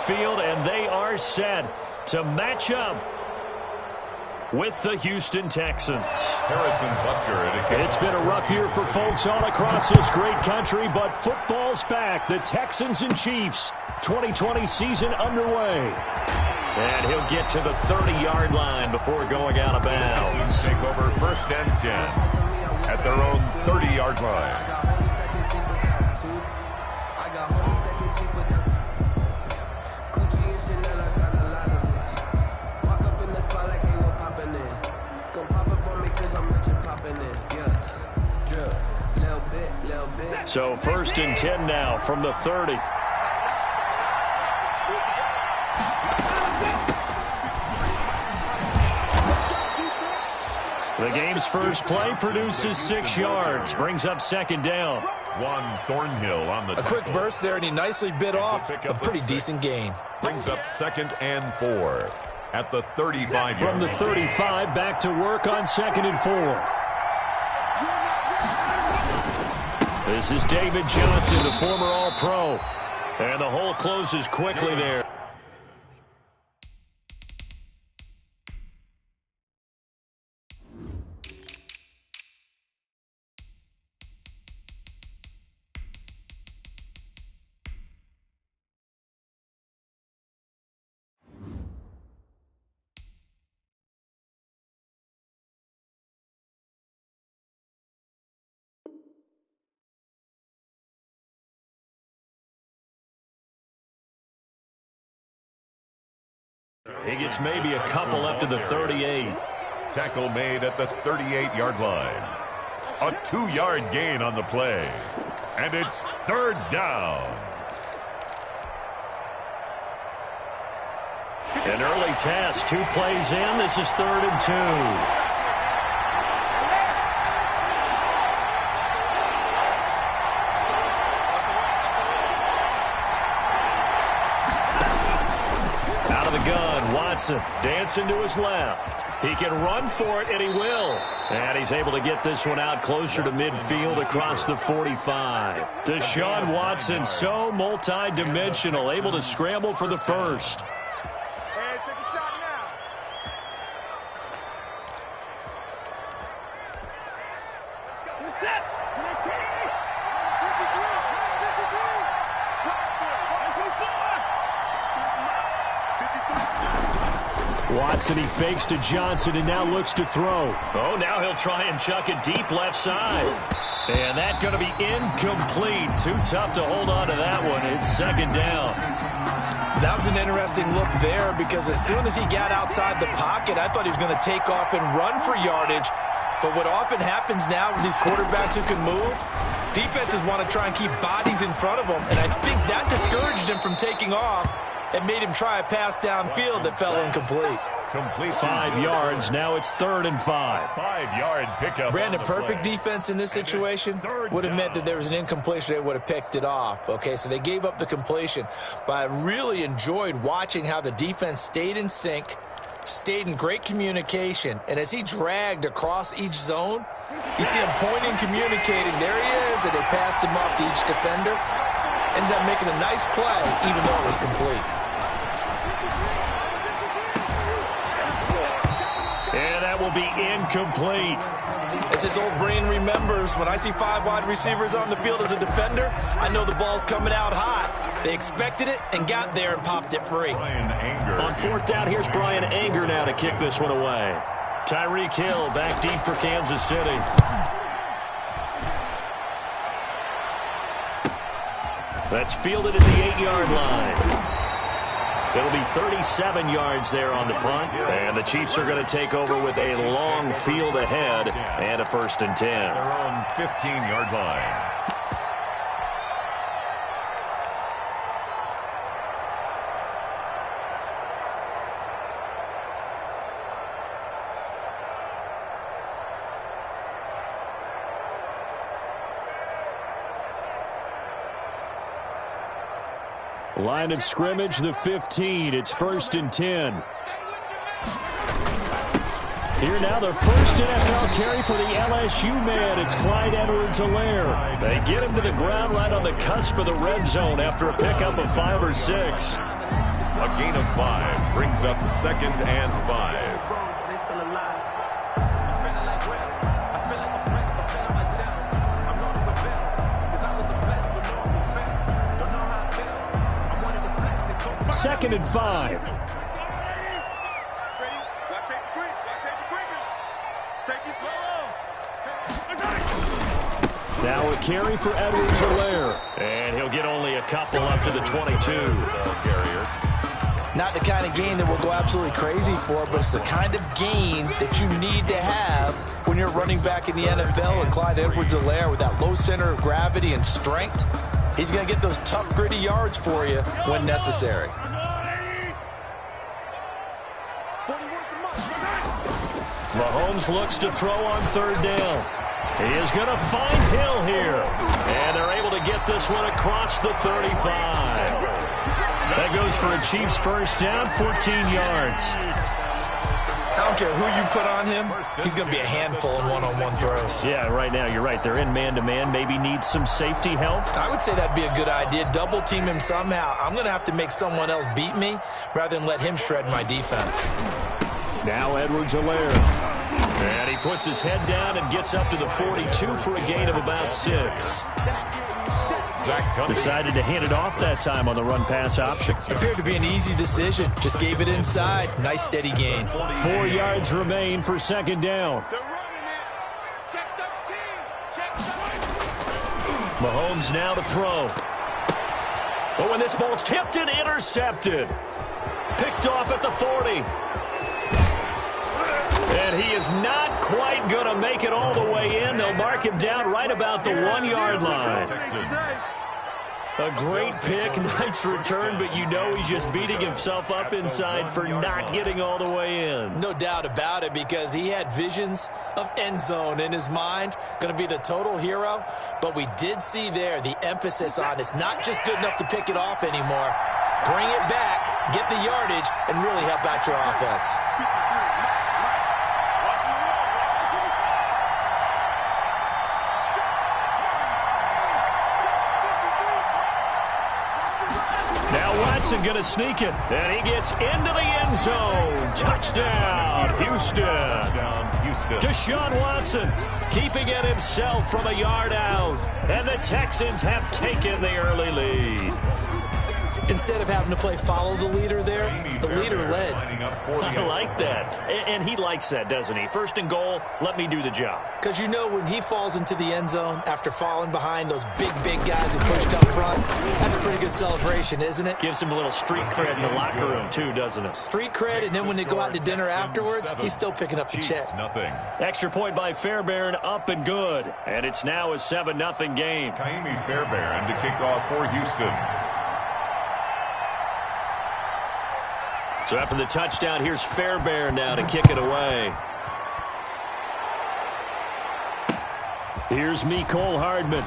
midfield, and they are set to match up with the Houston Texans. Harrison Butker. It's been a rough year for folks all across this great country, but football's back. The Texans and Chiefs, 2020 season underway. And he'll get to the 30-yard line before going out of bounds. Take over 1st and 10 at their own 30-yard line. So 1st and 10 now from the 30. The game's first play produces 6 yards, brings up 2nd down. Juan Thornhill on the tackle. A quick burst there, and he nicely bit off a pretty decent gain. Brings up 2nd and 4 at the 35-yard line. From the 35, back to work on 2nd and 4. This is David Johnson, the former All-Pro. And the hole closes quickly there. He gets maybe a couple up to the 38. Tackle made at the 38-yard line. A 2-yard gain on the play. And it's 3rd down. An early test. 2 plays in. This is 3rd and 2. Watson dancing to his left. He can run for it, and he will. And he's able to get this one out closer to midfield across the 45. Deshaun Watson, so multi-dimensional, able to scramble for the first. Watson, he fakes to Johnson and now looks to throw. Oh, now he'll try and chuck it deep left side. And that's going to be incomplete. Too tough to hold on to that one. It's 2nd down. That was an interesting look there because as soon as he got outside the pocket, I thought he was going to take off and run for yardage. But what often happens now with these quarterbacks who can move, defenses want to try and keep bodies in front of them. And I think that discouraged him from taking off and made him try a pass downfield that fell incomplete. Complete 5 yards. Now it's 3rd and 5. 5-yard pickup. Brandon, perfect defense in this situation would have meant that there was an incompletion. They would have picked it off. Okay, so they gave up the completion. But I really enjoyed watching how the defense stayed in sync, stayed in great communication. And as he dragged across each zone, you see him pointing, communicating. There he is, and they passed him off to each defender. Ended up making a nice play, even though it was complete. And that will be incomplete. As his old brain remembers, when I see 5 wide receivers on the field as a defender, I know the ball's coming out hot. They expected it and got there and popped it free. On 4th down, here's Brian Anger now to kick this one away. Tyreek Hill back deep for Kansas City. That's fielded at the 8-yard line. It'll be 37 yards there on the punt. And the Chiefs are going to take over with a long field ahead and a 1st and 10. Their own 15-yard line. Line of scrimmage, the 15. It's 1st and 10. Here now, the first NFL carry for the LSU man. It's Clyde Edwards-Helaire. They get him to the ground right on the cusp of the red zone after a pickup of 5 or 6. 5 brings up 2nd and 5. Second and 5. Now a carry for Edwards-Helaire. And he'll get only a couple up to the 22. Not the kind of gain that we'll go absolutely crazy for, but it's the kind of gain that you need to have when you're running back in the NFL. And Clyde Edwards-Helaire, with that low center of gravity and strength, he's going to get those tough, gritty yards for you when necessary. Mahomes looks to throw on 3rd down. He is going to find Hill here. And they're able to get this one across the 35. That goes for a Chiefs first down, 14 yards. I don't care who you put on him, he's going to be a handful in one-on-one throws. Yeah, right now, you're right. They're in man-to-man. Maybe need some safety help. I would say that'd be a good idea. Double team him somehow. I'm going to have to make someone else beat me rather than let him shred my defense. Now Edwards-Helaire. And he puts his head down and gets up to the 42 for a gain of about 6. Decided to hand it off that time on the run-pass option. Appeared to be an easy decision. Just gave it inside. Nice steady gain. 4 yards remain for 2nd down. Mahomes now to throw. Oh, and this ball's tipped and intercepted. Picked off at the 40. And he is not quite going to make it all the way in. They'll mark him down right about the 1-yard line. A great pick, nice return, but you know he's just beating himself up inside for not getting all the way in. No doubt about it, because he had visions of end zone in his mind. Going to be the total hero. But we did see there the emphasis on it's not just good enough to pick it off anymore. Bring it back, get the yardage, and really help out your offense. Watson going to sneak it, and he gets into the end zone. Touchdown, Houston. Deshaun Watson keeping it himself from a yard out, and the Texans have taken the early lead. Instead of having to play follow the leader there, the leader led. I like that. And he likes that, doesn't he? 1st and goal, let me do the job. Because you know when he falls into the end zone after falling behind those big guys who pushed up front, that's a pretty good celebration, isn't it? Gives him a little street cred in the locker room, too, doesn't it? Street cred, and then when they go out to dinner afterwards, he's still picking up the check. Extra point by Fairbairn, up and good. And it's now a 7-0 game. Ka'imi Fairbairn to kick off for Houston. So after the touchdown, here's Fairbairn now to kick it away. Here's Mecole Hardman.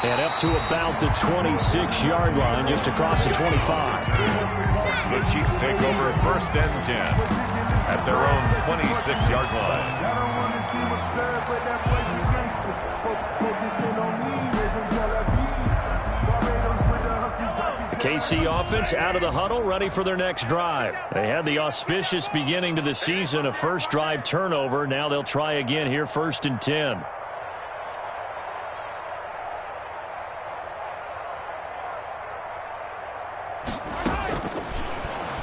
And up to about the 26-yard line, just across the 25. The Chiefs take over 1st and 10 at their own 26-yard line. KC offense out of the huddle, ready for their next drive. They had the auspicious beginning to the season, a first drive turnover. Now they'll try again here, 1st and 10.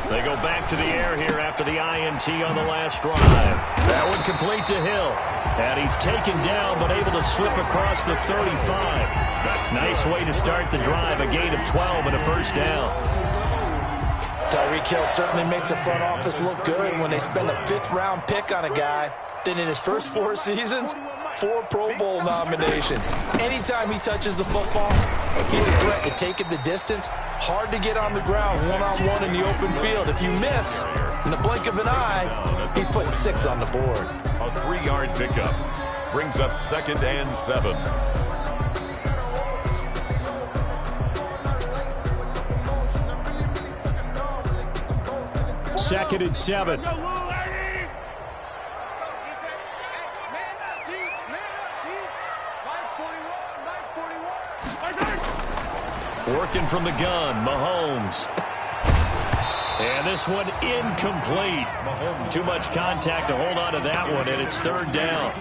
They go back to the air here after the INT on the last drive. That one complete to Hill. And he's taken down, but able to slip across the 35. Nice way to start the drive, a gain of 12 and a 1st down. Tyreek Hill certainly makes the front office look good when they spend a 5th-round pick on a guy. Then in his first 4 seasons, 4 Pro Bowl nominations. Anytime he touches the football, he's a threat to take it the distance. Hard to get on the ground one-on-one in the open field. If you miss, in the blink of an eye, he's putting 6 on the board. A 3-yard pickup brings up 2nd and 7. Second and 7. Working from the gun, Mahomes. And this one incomplete. Too much contact to hold on to that one, and it's third down.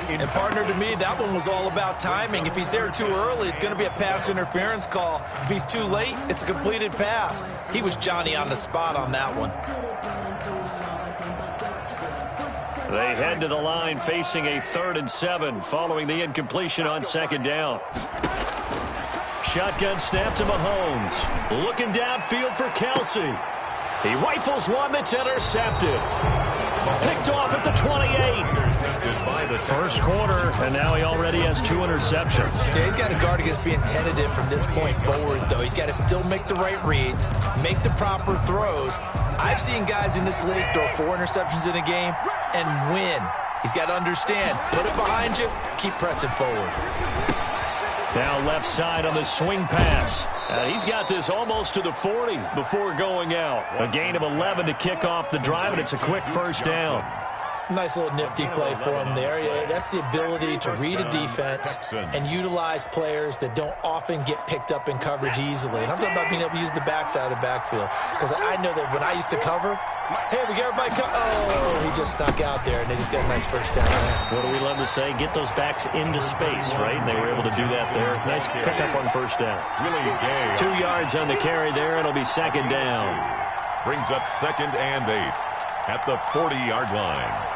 And partner, to me, that one was all about timing. If he's there too early, it's going to be a pass interference call. If he's too late, it's a completed pass. He was Johnny on the spot on that one. They head to the line facing a 3rd and 7 following the incompletion on second down. Shotgun snap to Mahomes. Looking downfield for Kelsey. He rifles one that's intercepted. Picked off at the 28. First quarter, and now he already has 2 interceptions. Yeah, he's got to guard against being tentative from this point forward, though. He's got to still make the right reads, make the proper throws. I've seen guys in this league throw 4 interceptions in a game and win. He's got to understand, put it behind you, keep pressing forward. Now left side on the swing pass. He's got this almost to the 40 before going out. A gain of 11 to kick off the drive, and it's a quick first down. Nice little nifty play for him there. Yeah, that's the ability to read a defense and utilize players that don't often get picked up in coverage easily. And I'm talking about being able to use the backside of the backfield. Because I know that when I used to cover, hey, we got everybody oh, he just snuck out there, and they just got a nice first down there. What do we love to say? Get those backs into space, right? And they were able to do that there. Nice pickup on first down. 2 yards on the carry there. It'll be second down. Brings up 2nd and 8 at the 40-yard line.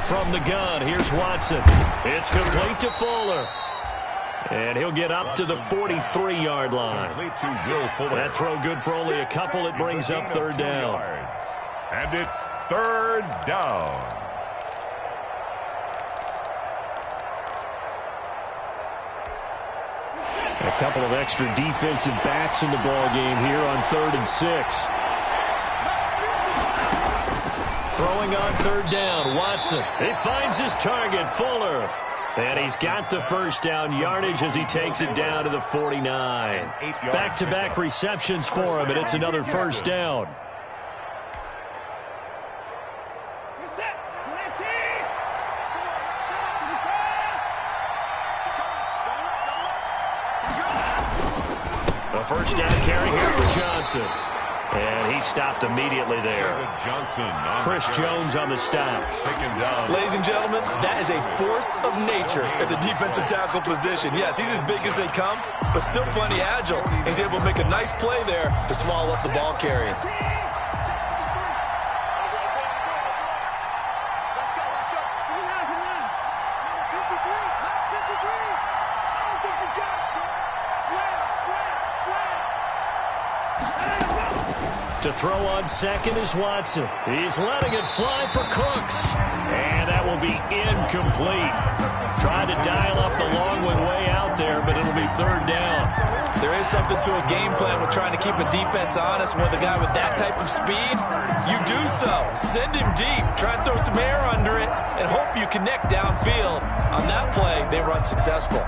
From the gun, here's Watson. It's complete to Fuller. And he'll get up to the 43-yard line. That throw good for only a couple. It brings up third down. And it's third down. A couple of extra defensive backs in the ball game here on 3rd and 6. Throwing on third down, Watson. He finds his target, Fuller. And he's got the first down yardage as he takes it down to the 49. Back-to-back receptions for him, and it's another first down. A first down carry here for Johnson. And he stopped immediately there. Chris Jones on the stop. Ladies and gentlemen, that is a force of nature at the defensive tackle position. Yes, he's as big as they come, but still plenty agile. He's able to make a nice play there to swallow up the ball carrier. To throw on second is Watson. He's letting it fly for Cooks. And that will be incomplete. Tried to dial up the long way out there, but it'll be third down. There is something to a game plan with trying to keep a defense honest. With a guy with that type of speed, you do so. Send him deep. Try and throw some air under it and hope you connect downfield. On that play, they run successful.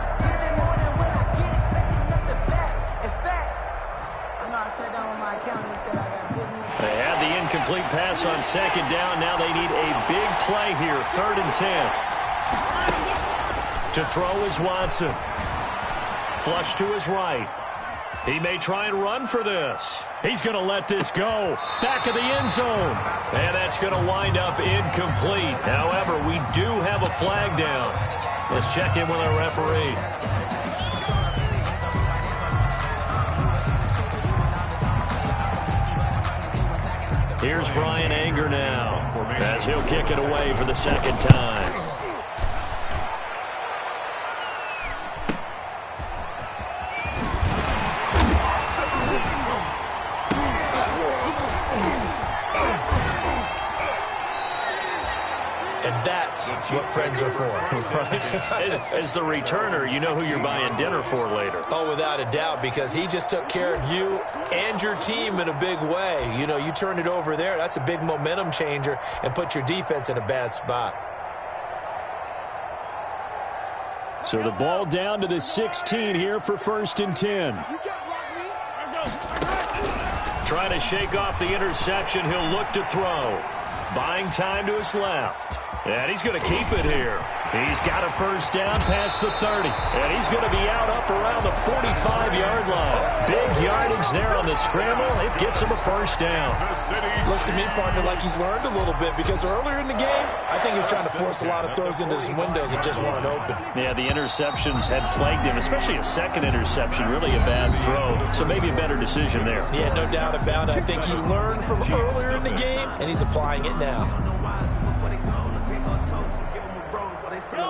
They had the incomplete pass on second down. Now they need a big play here. 3rd and 10. To throw is Watson. Flush to his right. He may try and run for this. He's going to let this go. Back of the end zone. And that's going to wind up incomplete. However, we do have a flag down. Let's check in with our referee. Here's Brian Anger now as he'll kick it away for the second time. And that's what friends are for. As the returner, you know who you're buying dinner for later. Oh, without a doubt, because he just took care of you and your team in a big way. You know, you turn it over there, that's a big momentum changer and put your defense in a bad spot. So the ball down to the 16 here for 1st and 10. Trying to shake off the interception. He'll look to throw. Buying time to his left. And he's going to keep it here. He's got a first down past the 30. And he's going to be out up around the 45-yard line. Big yardage there on the scramble. It gets him a first down. Looks to me, partner, like he's learned a little bit because earlier in the game, I think he was trying to force a lot of throws into his windows that just weren't open. Yeah, the interceptions had plagued him, especially a second interception. Really a bad throw. So maybe a better decision there. Yeah, no doubt about it. I think he learned from earlier in the game, and he's applying it now.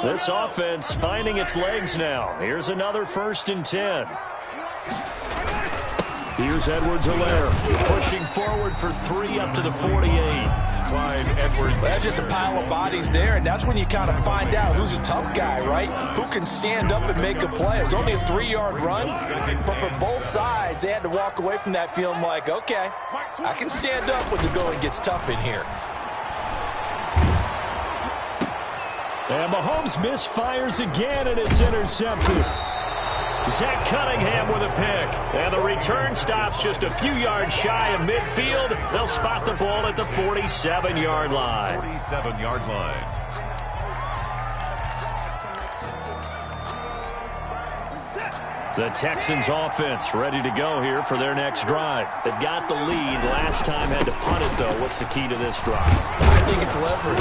This offense finding its legs now. Here's another 1st and 10. Here's Edwards-Helaire pushing forward for 3 up to the 48. Clyde Edwards. Well, that's just a pile of bodies there, and that's when you kind of find out who's a tough guy, right? Who can stand up and make a play. It was only a 3-yard run, but for both sides, they had to walk away from that feeling like, okay, I can stand up when the going gets tough in here. And Mahomes misfires again, and it's intercepted. Zach Cunningham with a pick. And the return stops just a few yards shy of midfield. They'll spot the ball at the 47-yard line. 47-yard line. The Texans offense ready to go here for their next drive. They've got the lead. Last time had to punt it, though. What's the key to this drive? I think it's leverage.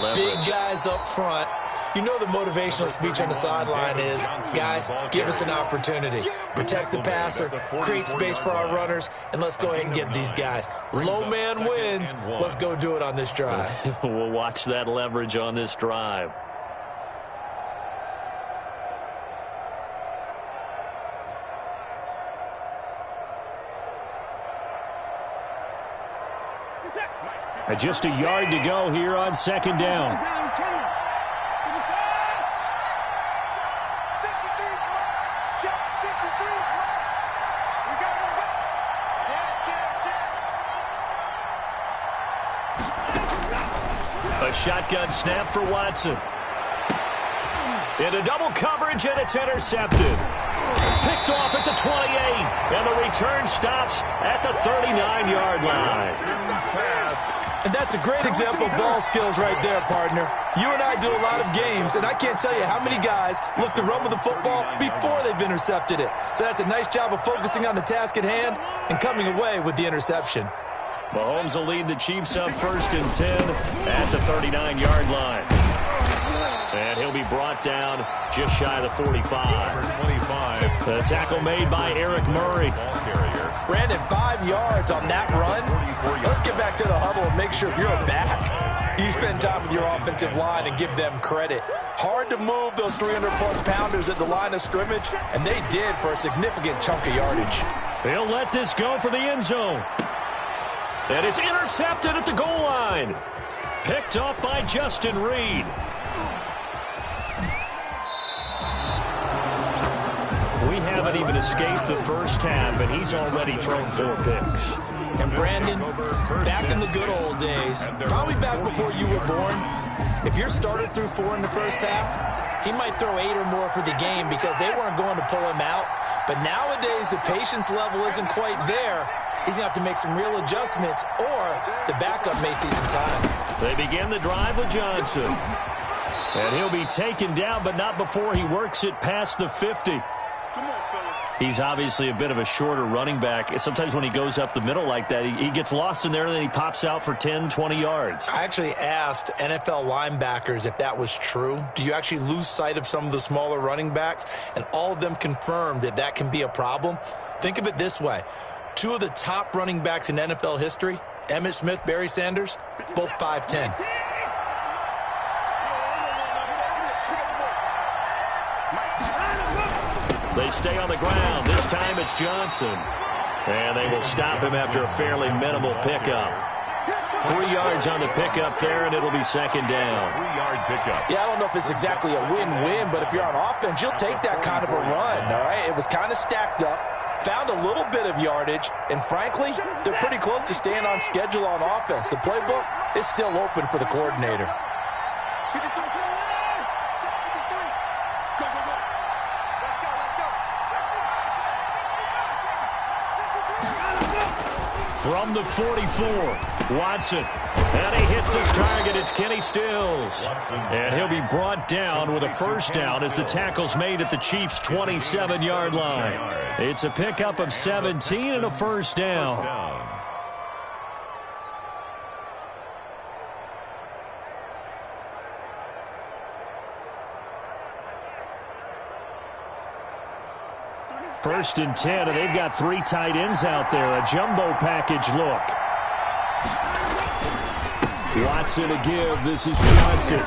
Leverage. Big guys up front. You know the motivational speech on the sideline is, guys, give us an opportunity. Protect the passer, create space for our runners, and let's go ahead and get these guys. Low man wins. Let's go do it on this drive. We'll watch that leverage on this drive. Just a yard to go here on 2nd down. A shotgun snap for Watson. Into double coverage, and it's intercepted. Picked off at the 28, and the return stops at the 39-yard line. And that's a great example of ball skills right there, partner. You and I do a lot of games, and I can't tell you how many guys look to run with the football before they've intercepted it. So that's a nice job of focusing on the task at hand and coming away with the interception. Mahomes will lead the Chiefs up 1st and 10 at the 39-yard line. And he'll be brought down just shy of the 45. 25. The tackle made by Eric Murray. Ball carrier. Brandon, 5 yards on that run. Let's get back to the huddle and make sure if you're a back, you spend time with your offensive line and give them credit. Hard to move those 300-plus pounders at the line of scrimmage, and they did for a significant chunk of yardage. He'll let this go for the end zone. And it's intercepted at the goal line. Picked up by Justin Reed. We haven't even escaped the first half, and he's already thrown 4 picks. And Brandon, back in the good old days, probably back before you were born, if your starter threw 4 in the first half, he might throw 8 or more for the game because they weren't going to pull him out. But nowadays, the patience level isn't quite there. He's going to have to make some real adjustments, or the backup may see some time. They begin the drive with Johnson. And he'll be taken down, but not before he works it past the 50. He's obviously a bit of a shorter running back. Sometimes when he goes up the middle like that, he gets lost in there, and then he pops out for 10, 20 yards. I actually asked NFL linebackers if that was true. Do you actually lose sight of some of the smaller running backs? And all of them confirmed that that can be a problem. Think of it this way. 2 of the top running backs in NFL history, Emmitt Smith, Barry Sanders, both 5'10". They stay on the ground. This time it's Johnson. And they will stop him after a fairly minimal pickup. 3 yards on the pickup there, and it'll be 2nd down. 3-yard pickup. Yeah, I don't know if it's exactly a win-win, but if you're on offense, you'll take that kind of a run, all right? It was kind of stacked up, found a little bit of yardage, and frankly, they're pretty close to staying on schedule on offense. The playbook is still open for the coordinator. From the 44, Watson. And he hits his target. It's Kenny Stills. And he'll be brought down with a first down as the tackle's made at the Chiefs' 27-yard line. It's a pickup of 17 and a first down. First and 10, and they've got 3 tight ends out there. A jumbo package look. Watson to give. This is Johnson.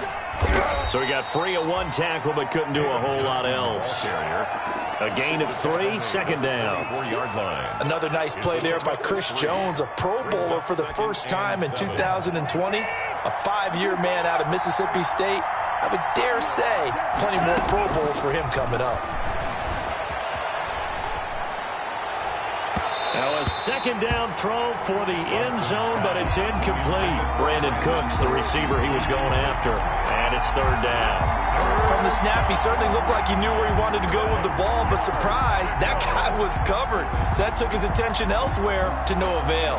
So he got free of 1 tackle, but couldn't do a whole lot else. A gain of 3, second down. 4-yard line. Another nice play there by Chris Jones, a Pro Bowler for the first time in 2020. A 5-year man out of Mississippi State. I would dare say plenty more Pro Bowls for him coming up. Now a second down throw for the end zone, but it's incomplete. Brandon Cooks, the receiver he was going after, and it's third down. From the snap, he certainly looked like he knew where he wanted to go with the ball, but surprise, that guy was covered. So that took his attention elsewhere to no avail.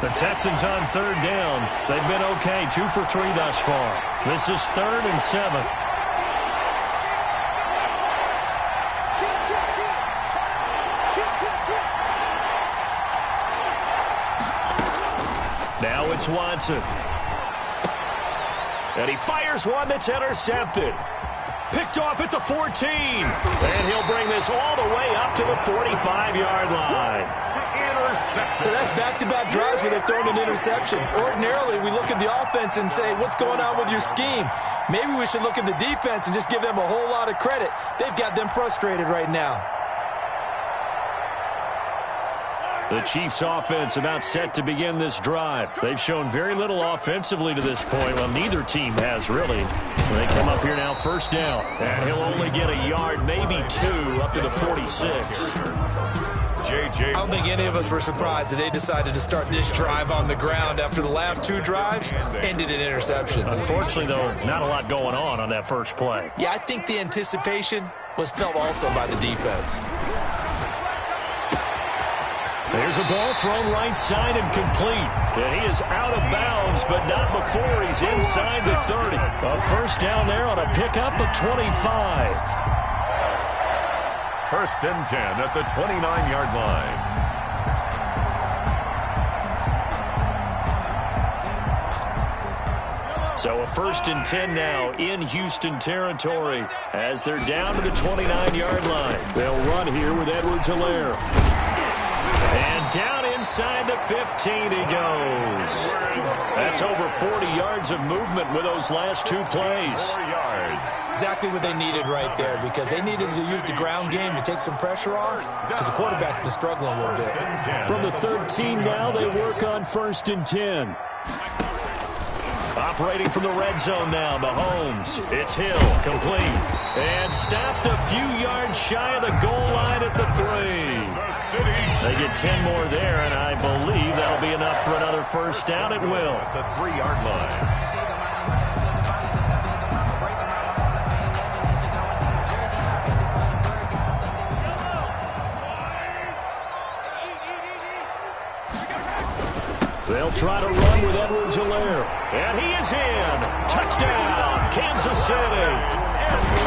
The Texans on third down. They've been okay, 2 for 3 thus far. This is 3rd and 7. Now it's Watson. And he fires one that's intercepted. Picked off at the 14. And he'll bring this all the way up to the 45-yard line. So that's back-to-back drives where they've thrown an interception. Ordinarily, we look at the offense and say, what's going on with your scheme? Maybe we should look at the defense and just give them a whole lot of credit. They've got them frustrated right now. The Chiefs offense about set to begin this drive. They've shown very little offensively to this point. Well, neither team has really. They come up here now, first down. And he'll only get a yard, maybe 2, up to the 46. I don't think any of us were surprised that they decided to start this drive on the ground after the last 2 drives ended in interceptions. Unfortunately, though, not a lot going on that first play. Yeah, I think the anticipation was felt also by the defense. There's a ball thrown right side and complete. And he is out of bounds, but not before he's inside the 30. A first down there on a pickup of 25. First and 10 at the 29-yard line. So a first and 10 now in Houston territory as they're down to the 29-yard line. They'll run here with Edwards-Helaire. And down inside the 15 he goes. That's over 40 yards of movement with those last 2 plays. 4 yards. Exactly what they needed right there, because they needed to use the ground game to take some pressure off, because the quarterback's been struggling a little bit. From the 13 now, they work on first and 10. Operating from the red zone now, Mahomes. It's Hill, complete. And stopped a few yards shy of the goal line at the 3. They get 10 more there, and I believe that'll be enough for another first down. It will. At the 3-yard line. They'll try to run with Edwards-Helaire. And he is in. Touchdown, Kansas City.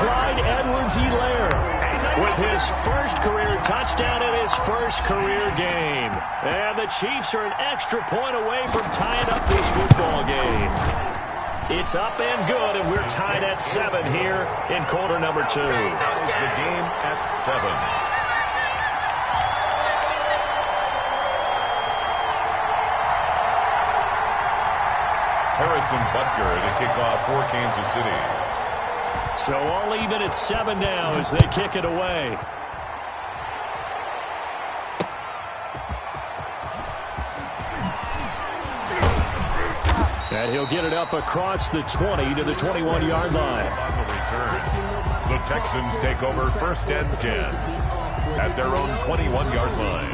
Clyde Edwards-Helaire with his first career touchdown in his first career game. And the Chiefs are an extra point away from tying up this football game. It's up and good, and we're tied at 7 here in quarter number 2. The game at 7. Harrison Butker to kick off for Kansas City. So all even at 7 now as they kick it away. And he'll get it up across the 20 to the 21-yard line. On the return, the Texans take over first and 10 at their own 21-yard line.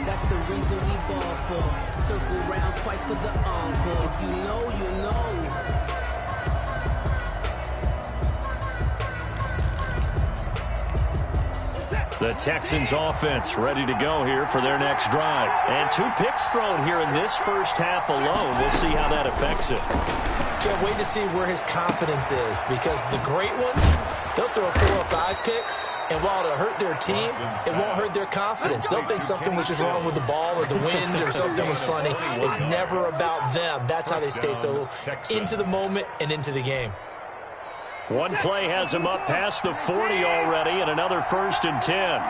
That's the reason we ball for. Circle round twice for the encore. If you know, you know. The Texans offense ready to go here for their next drive. And 2 picks thrown here in this first half alone. We'll see how that affects it. Can't wait to see where his confidence is, because the great ones, they'll throw 4 or 5 picks, and while it'll hurt their team, it won't hurt their confidence. They'll think something was just wrong with the ball or the wind or something was funny. It's never about them. That's how they stay so into the moment and into the game. One play has him up past the 40 already, and another 1st and 10.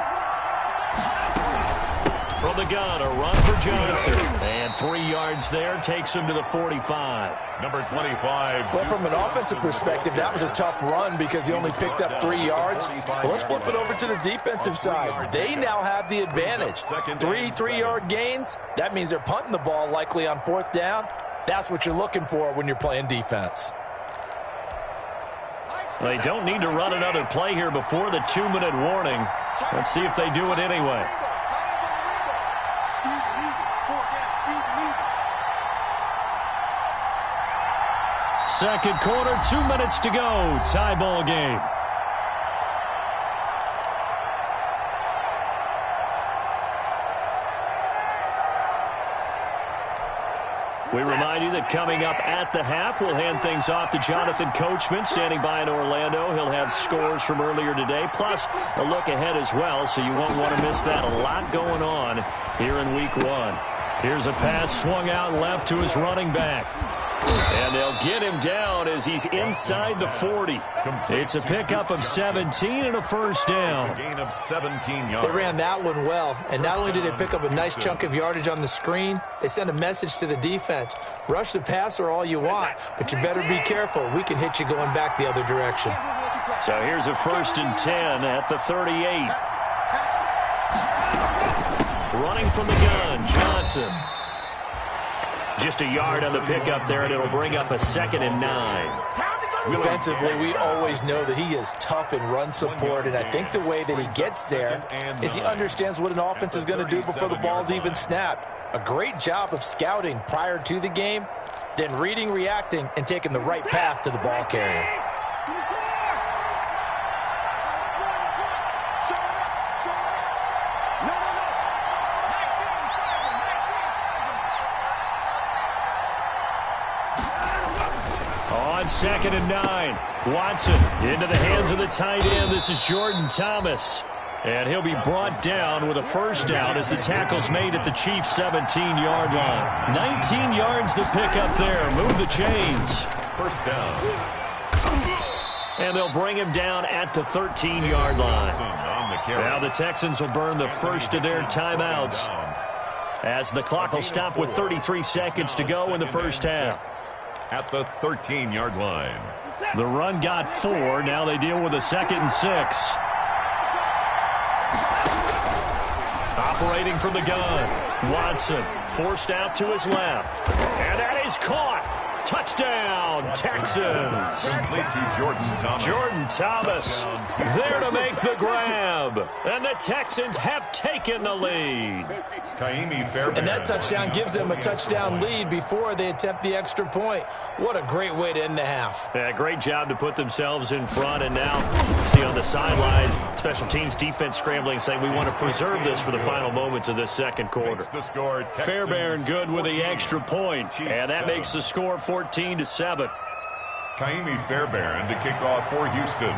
From the gun, a run for Johnson. And 3 yards there takes him to the 45. Number 25. Well, from an offensive perspective, that was a tough run because he only picked up 3 yards. Well, let's flip it over to the defensive side. They now have the advantage. 3 3-yard gains. That means they're punting the ball likely on 4th down. That's what you're looking for when you're playing defense. They don't need to run another play here before the 2-minute warning. Let's see if they do it anyway. Second quarter, 2 minutes to go. Tie ball game. We remind you that coming up at the half, we'll hand things off to Jonathan Coachman, standing by in Orlando. He'll have scores from earlier today, plus a look ahead as well, so you won't want to miss that. A lot going on here in Week 1. Here's a pass swung out left to his running back. And they'll get him down as he's inside the 40. It's a pickup of 17 and a 1st down. Gain of 17 yards. They ran that one well, and not only did they pick up a nice chunk of yardage on the screen, they sent a message to the defense. Rush the passer all you want, but you better be careful. We can hit you going back the other direction. So here's a 1st and 10 at the 38. Running from the gun, Johnson. Just a yard on the pickup there, and it'll bring up a 2nd and 9. Defensively, we always know that he is tough in run support, and I think the way that he gets there is he understands what an offense is going to do before the ball's even snapped. A great job of scouting prior to the game, then reading, reacting, and taking the right path to the ball carrier. On 2nd and 9, Watson into the hands of the tight end. This is Jordan Thomas. And he'll be brought down with a 1st down as the tackle's made at the Chiefs' 17-yard line. 19 yards to pick up there. Move the chains. 1st down. And they'll bring him down at the 13-yard line. Now the Texans will burn the first of their timeouts as the clock will stop with 33 seconds to go in the first half. At the 13-yard line. The run got 4. Now they deal with a 2nd and 6. Operating from the gun, Watson forced out to his left. And that is caught. Touchdown, Texans. Complete to Jordan Thomas. Jordan Thomas there to make the grab. And the Texans have taken the lead. Kaimi Fairbairn. And that touchdown gives them a touchdown lead before they attempt the extra point. What a great way to end the half. Yeah, great job to put themselves in front. And now, see on the sideline, special teams defense scrambling, saying we want to preserve this for the final moments of this second quarter. Fairbairn good with the extra point. And that makes the score 14-7. Kaimi Fairbairn to kick off for Houston.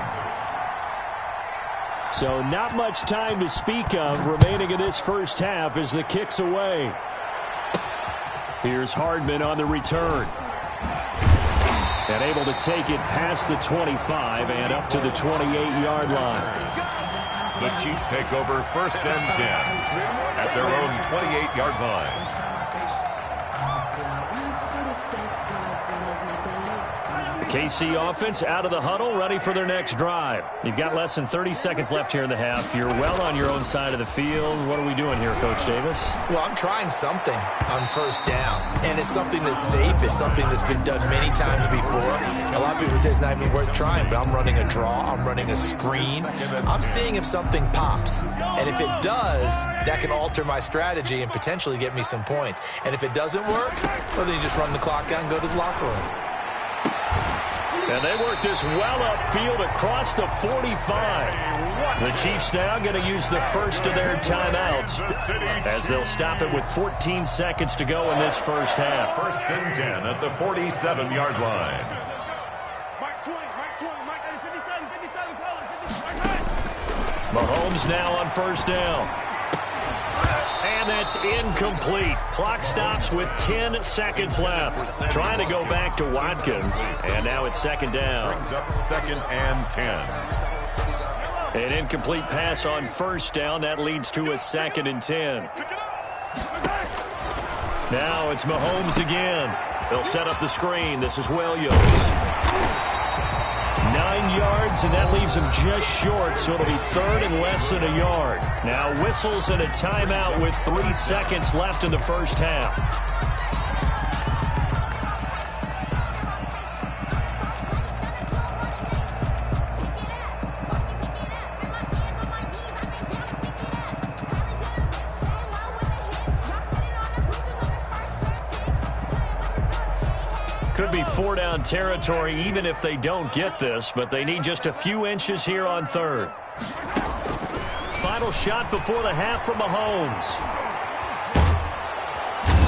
So not much time to speak of remaining in this first half as the kick's away. Here's Hardman on the return. And able to take it past the 25 and up to the 28-yard line. The Chiefs take over 1st and 10 at their own 28-yard line. The KC offense out of the huddle, ready for their next drive. You've got less than 30 seconds left here in the half. You're well on your own side of the field. What are we doing here, Coach Davis? Well, I'm trying something on 1st down, and it's something that's safe. It's something that's been done many times before. A lot of people say it's not even worth trying, but I'm running a draw. I'm running a screen. I'm seeing if something pops, and if it does, that can alter my strategy and potentially get me some points. And if it doesn't work, well, then you just run the clock out and go to the locker room. And they work this well upfield across the 45. The Chiefs now going to use the first of their timeouts as they'll stop it with 14 seconds to go in this first half. 1st and 10 at the 47-yard line. Mahomes now on first down. And that's incomplete. Clock stops with 10 seconds left. Trying to go back to Watkins. And now it's second down. Brings up 2nd and 10. An incomplete pass on first down. That leads to a 2nd and 10. Now it's Mahomes again. They'll set up the screen. This is Williams. 9 yards, and that leaves him just short, so it'll be 3rd and less than a yard. Now whistles and a timeout with 3 seconds left in the first half. Could be 4-down territory even if they don't get this, but they need just a few inches here on 3rd. Final shot before the half from Mahomes.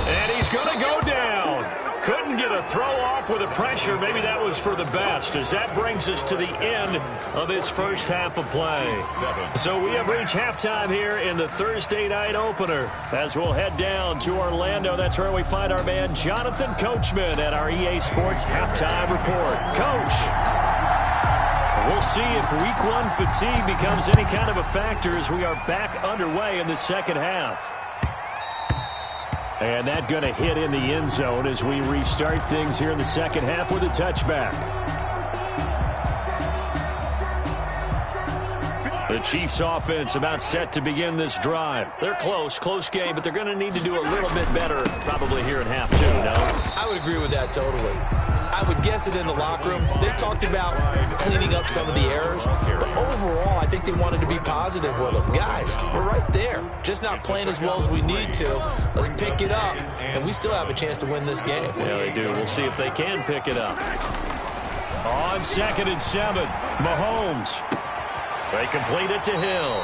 And he's going to go down. Couldn't get a throw off with the pressure. Maybe that was for the best, as that brings us to the end of this first half of play. So we have reached halftime here in the Thursday night opener. As we'll head down to Orlando, that's where we find our man Jonathan Coachman at our EA Sports Halftime Report. Coach, we'll see if Week 1 fatigue becomes any kind of a factor as we are back underway in the second half. And that going to hit in the end zone as we restart things here in the second half with a touchback. The Chiefs offense about set to begin this drive. They're close game, but they're going to need to do a little bit better probably here in half 2, no? I would agree with that totally. I would guess it in the locker room. They talked about cleaning up some of the errors, but overall, I think they wanted to be positive with them. Guys, we're right there. Just not playing as well as we need to. Let's pick it up, and we still have a chance to win this game. Yeah, they do. We'll see if they can pick it up. On 2nd and 7, Mahomes. They complete it to Hill.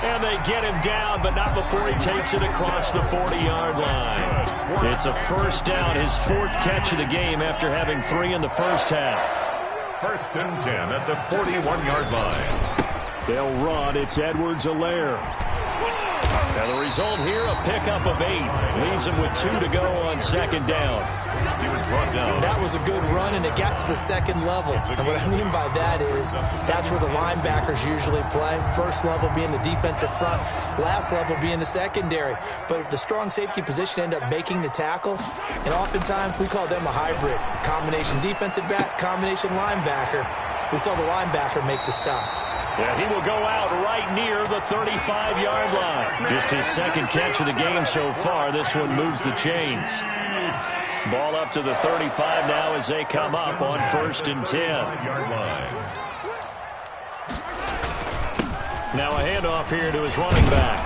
And they get him down, but not before he takes it across the 40-yard line. It's a first down, his 4th catch of the game after having 3 in the first half. 1st and 10 at the 41-yard line. They'll run. It's Edwards-Helaire. And the result here, a pickup of 8. Leaves him with 2 to go on 2nd down. He was brought down. That was a good run, and it got to the 2nd level. And what I mean by that is that's where the linebackers usually play. First level being the defensive front, last level being the secondary. But the strong safety position ended up making the tackle, and oftentimes we call them a hybrid. Combination defensive back, combination linebacker. We saw the linebacker make the stop. Yeah, he will go out right near the 35-yard line. Just his 2nd catch of the game so far. This one moves the chains. Ball up to the 35 now as they come up on 1st and 10. Now a handoff here to his running back.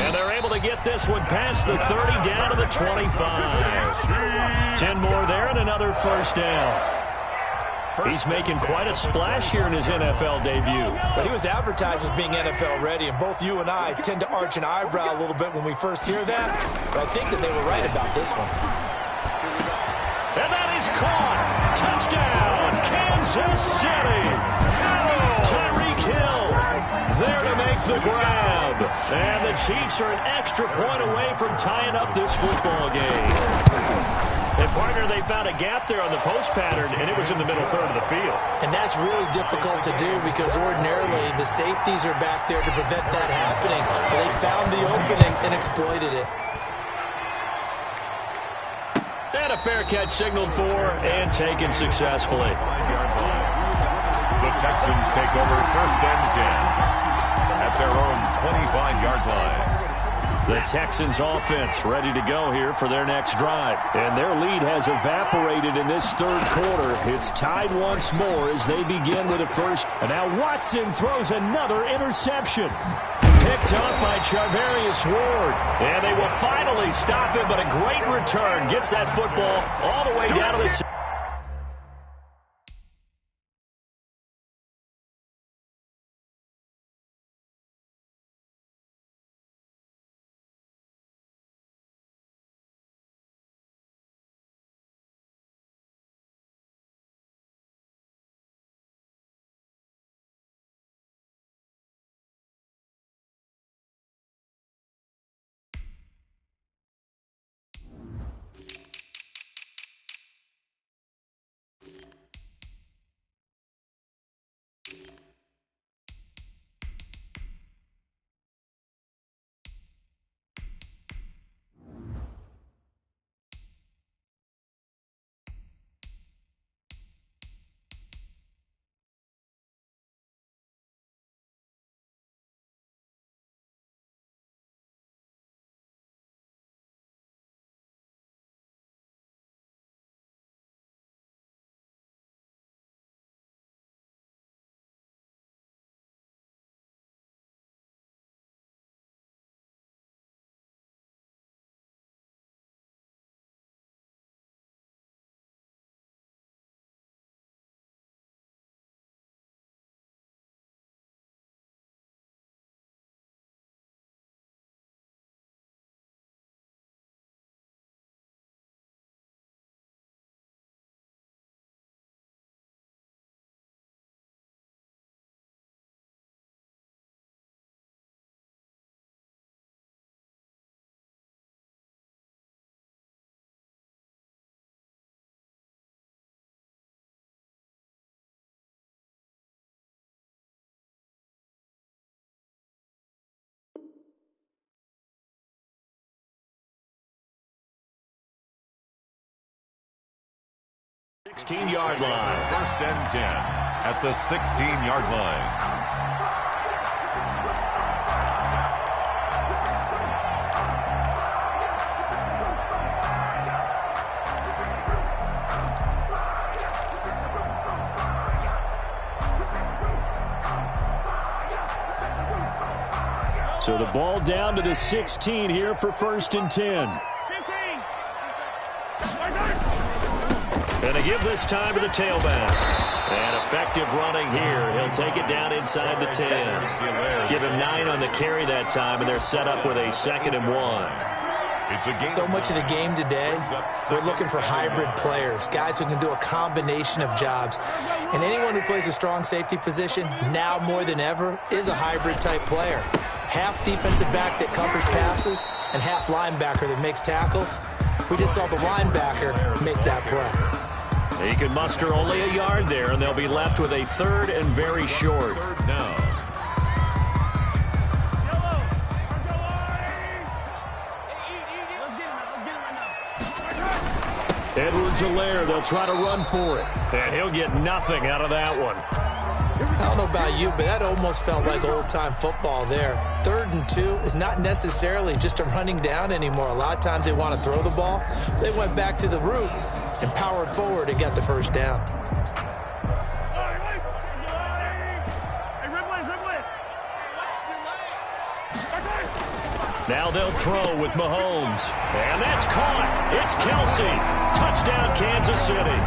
And they're able to get this one past the 30 down to the 25. 10 more there and another first down. He's making quite a splash here in his NFL debut. Well, he was advertised as being NFL ready, and both you and I tend to arch an eyebrow a little bit when we first hear that. But I think that they were right about this one. And that is caught. Touchdown, Kansas City. Tyreek Hill there to make the grab. And the Chiefs are an extra point away from tying up this football game. And, partner, they found a gap there on the post pattern, and it was in the middle third of the field. And that's really difficult to do because ordinarily the safeties are back there to prevent that happening. But they found the opening and exploited it. And a fair catch signaled for and taken successfully. The Texans take over 1st and 10 at their own 25-yard line. The Texans offense ready to go here for their next drive. And their lead has evaporated in this 3rd quarter. It's tied once more as they begin with a first. And now Watson throws another interception. Picked up by Charvarius Ward. And they will finally stop him, but a great return. Gets that football all the way down to the 16-yard line. First and 10 at the 16-yard line. So the ball down to the 16 here for first and 10. And they give this time to the tailback. And effective running here. He'll take it down inside the 10. Give him 9 on the carry that time, and they're set up with a 2nd and 1. So much of the game today, we're looking for hybrid players, guys who can do a combination of jobs. And anyone who plays a strong safety position, now more than ever, is a hybrid type player. Half defensive back that covers passes and half linebacker that makes tackles. We just saw the linebacker make that play. He can muster only a yard there, and they'll be left with a 3rd and very short. Third down. Edwards-Helaire, they'll try to run for it. And he'll get nothing out of that one. I don't know about you, but that almost felt like old-time football there. 3rd and 2 is not necessarily just a running down anymore. A lot of times they want to throw the ball. They went back to the roots and powered forward and got the first down. Now they'll throw with Mahomes. And that's caught. It's Kelsey. Touchdown, Kansas City.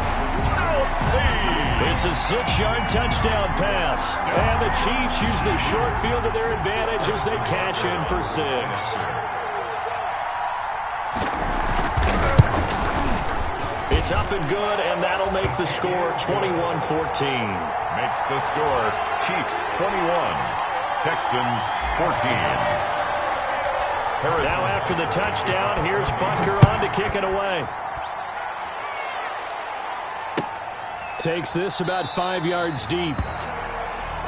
It's a 6-yard touchdown pass. And the Chiefs use the short field to their advantage as they cash in for 6. It's up and good, and that'll make the score 21-14. Makes the score Chiefs 21, Texans 14. Now after the touchdown, here's Butker on to kick it away. Takes this about 5 yards deep.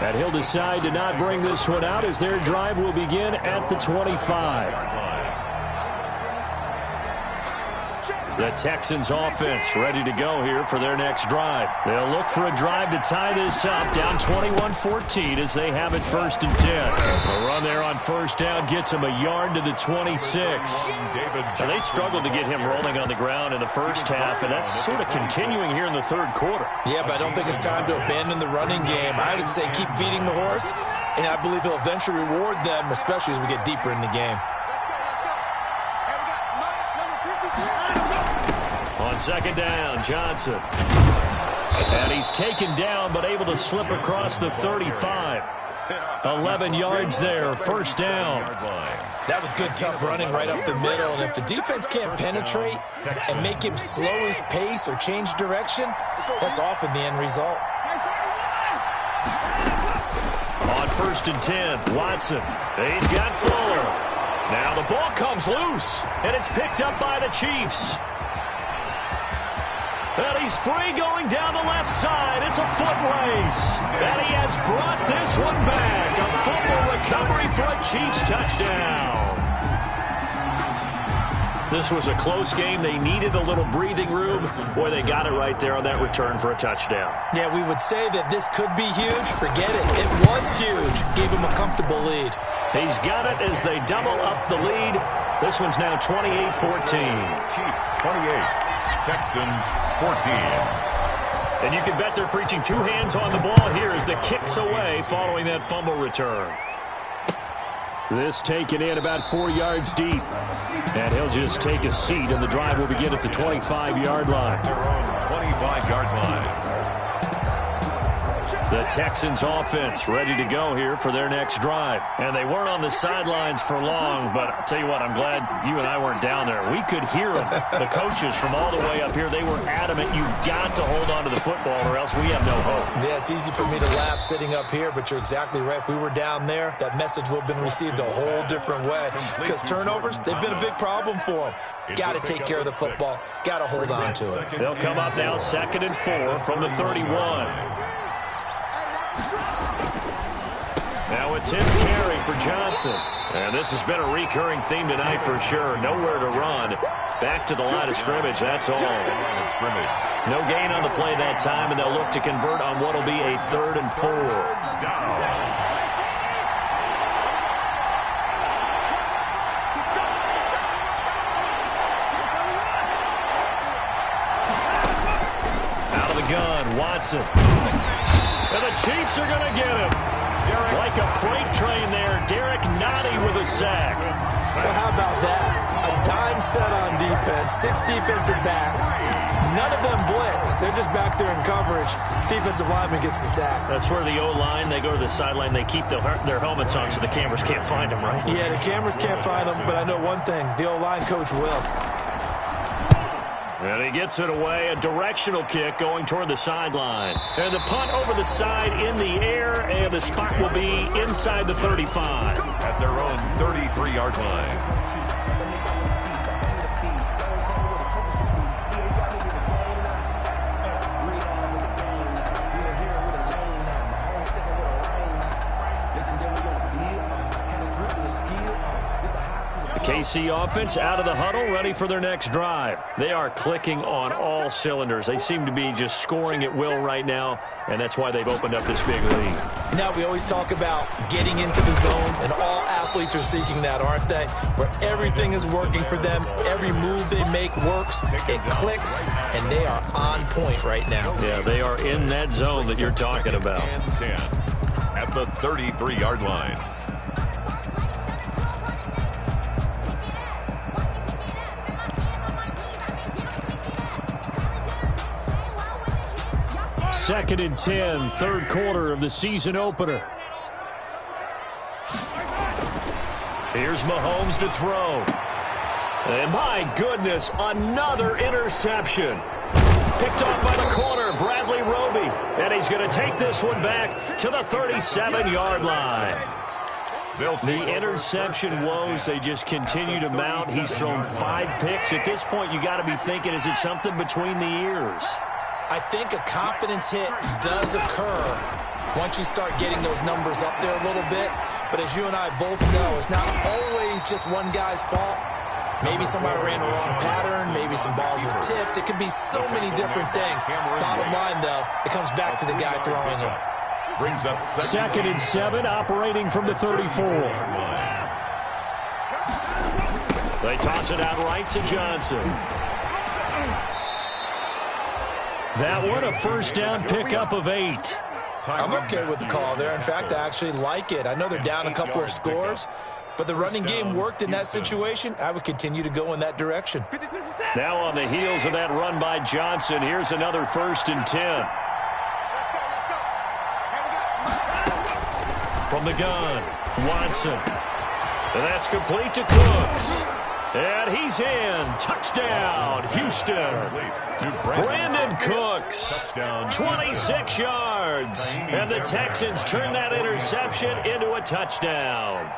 And he'll decide to not bring this one out as their drive will begin at the 25. The Texans offense ready to go here for their next drive. They'll look for a drive to tie this up, down 21-14 as they have it 1st and 10. A run there on first down gets them a yard to the 26. Now they struggled to get him rolling on the ground in the first half, and that's sort of continuing here in the 3rd quarter. Yeah, but I don't think it's time to abandon the running game. I would say keep feeding the horse, and I believe he'll eventually reward them, especially as we get deeper in the game. On 2nd down, Johnson. And he's taken down but able to slip across the 35. 11 yards there, first down. That was good, tough running right up the middle. And if the defense can't penetrate and make him slow his pace or change direction, that's often the end result. On 1st and 10, Watson. He's got Fuller. Now the ball comes loose, and it's picked up by the Chiefs. And he's free going down the left side. It's a foot race. And he has brought this one back. A fumble recovery for a Chiefs touchdown. This was a close game. They needed a little breathing room. Boy, they got it right there on that return for a touchdown. Yeah, we would say that this could be huge. Forget it. It was huge. Gave him a comfortable lead. He's got it as they double up the lead. This one's now 28-14. Chiefs 28. Texans 14. And you can bet they're preaching 2 hands on the ball here as the kick's away following that fumble return. This taken in about 4 yards deep. And he'll just take a seat, and the drive will begin at the 25-yard line. Their own 25-yard line. The Texans offense ready to go here for their next drive. And they weren't on the sidelines for long, but I'll tell you what, I'm glad you and I weren't down there. We could hear them. The coaches from all the way up here, they were adamant, you've got to hold on to the football or else we have no hope. Yeah, it's easy for me to laugh sitting up here, but you're exactly right. If we were down there, that message would have been received a whole different way. Because turnovers, they've been a big problem for them. Got to take care of the football. Got to hold on to it. They'll come up now 2nd and 4 from the 31. Now a 10th carry for Johnson. And this has been a recurring theme tonight for sure. Nowhere to run. Back to the line of scrimmage, that's all. No gain on the play that time, and they'll look to convert on what will be a 3rd and 4. Out of the gun, Watson. And the Chiefs are going to get him. Like a freight train there, Derek Nottie with a sack. Well, how about that? A dime set on defense, 6 defensive backs. None of them blitz. They're just back there in coverage. Defensive lineman gets the sack. That's where the O-line, they go to the sideline, they keep their helmets on so the cameras can't find them, right? Yeah, the cameras can't find them, but I know one thing. The O-line coach will. And he gets it away, a directional kick going toward the sideline. And the punt over the side in the air, and the spot will be inside the 35. At their own 33-yard line. KC offense out of the huddle, ready for their next drive. They are clicking on all cylinders. They seem to be just scoring at will right now, and that's why they've opened up this big lead. Now, we always talk about getting into the zone, and all athletes are seeking that, aren't they? Where everything is working for them. Every move they make works. It clicks, and they are on point right now. Yeah, they are in that zone that you're talking about. 10 at the 33-yard line. Second and 10, third quarter of the season opener. Here's Mahomes to throw. And my goodness, another interception. Picked off by the corner, Bradley Roby. And he's going to take this one back to the 37-yard line. The interception woes, they just continue to mount. He's thrown 5 picks. At this point, you got to be thinking, is it something between the ears? I think a confidence hit does occur once you start getting those numbers up there a little bit. But as you and I both know, it's not always just one guy's fault. Maybe somebody ran a wrong pattern. Maybe some balls were tipped. It could be so many different things. Bottom line, though, it comes back to the guy throwing them. Brings up second and 7, operating from the 34. They toss it out right to Johnson. That one, a first down pickup of 8. I'm okay with the call there. In fact, I actually like it. I know they're down a couple of scores, but the running game worked in that situation. I would continue to go in that direction. Now on the heels of that run by Johnson, here's another first and 10. From the gun, Watson. And that's complete to Cooks. And he's in. Touchdown, Houston. Brandon Cooks, 26 yards. And the Texans turn that interception into a touchdown.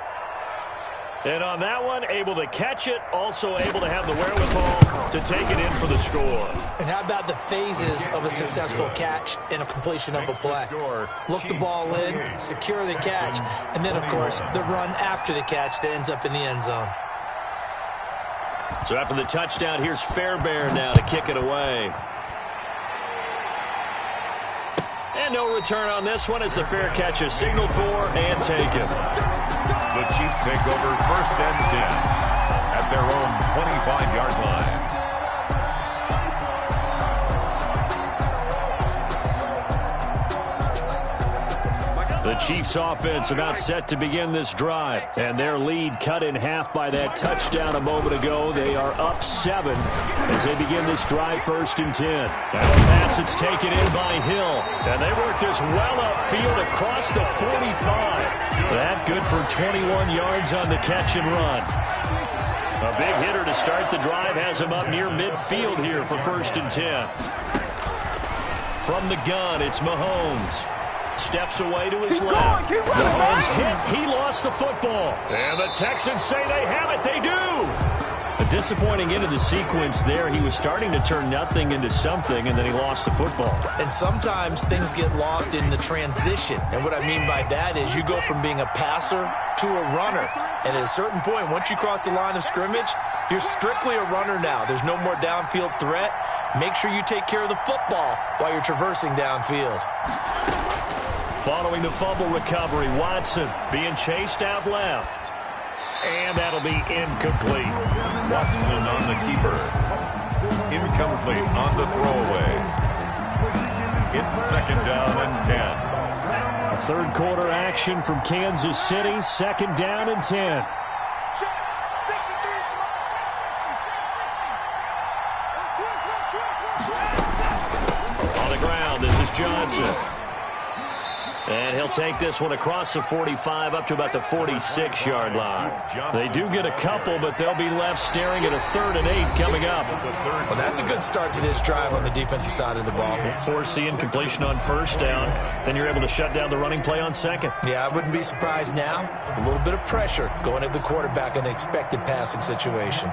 And on that one, able to catch it, also able to have the wherewithal to take it in for the score. And how about the phases of a successful catch and a completion of a play? Look the ball in, secure the catch, and then, of course, the run after the catch that ends up in the end zone. So after the touchdown, here's Fairbairn now to kick it away. And no return on this one as the fair catch is signaled for and taken. The Chiefs take over first and 10 at their own 25-yard line. The Chiefs offense about set to begin this drive, and their lead cut in half by that touchdown a moment ago. They are up 7 as they begin this drive first and 10. And a pass that's taken in by Hill, and they work this well upfield across the 45. That good for 21 yards on the catch and run. A big hitter to start the drive has him up near midfield here for first and 10. From the gun, it's Mahomes. Steps away to his left. Mahomes hit. He lost the football. And the Texans say they have it. They do. A disappointing end of the sequence there. He was starting to turn nothing into something, and then he lost the football. And sometimes things get lost in the transition. And what I mean by that is you go from being a passer to a runner. And at a certain point, once you cross the line of scrimmage, You're strictly a runner now. There's no more downfield threat. Make sure you take care of the football while you're traversing downfield. Following the fumble recovery, Watson being chased out left. And that'll be incomplete. Watson on the keeper. Incomplete on the throwaway. It's 2nd down and 10. A third quarter action from Kansas City. 2nd down and 10. On the ground, this is Johnson. And he'll take this one across the 45 up to about the 46-yard line. They do get a couple, but they'll be left staring at a 3rd and 8 coming up. Well, that's a good start to this drive on the defensive side of the ball. Force the incompletion on 1st down. Then you're able to shut down the running play on 2nd. Yeah, I wouldn't be surprised now. A little bit of pressure going at the quarterback in an expected passing situation.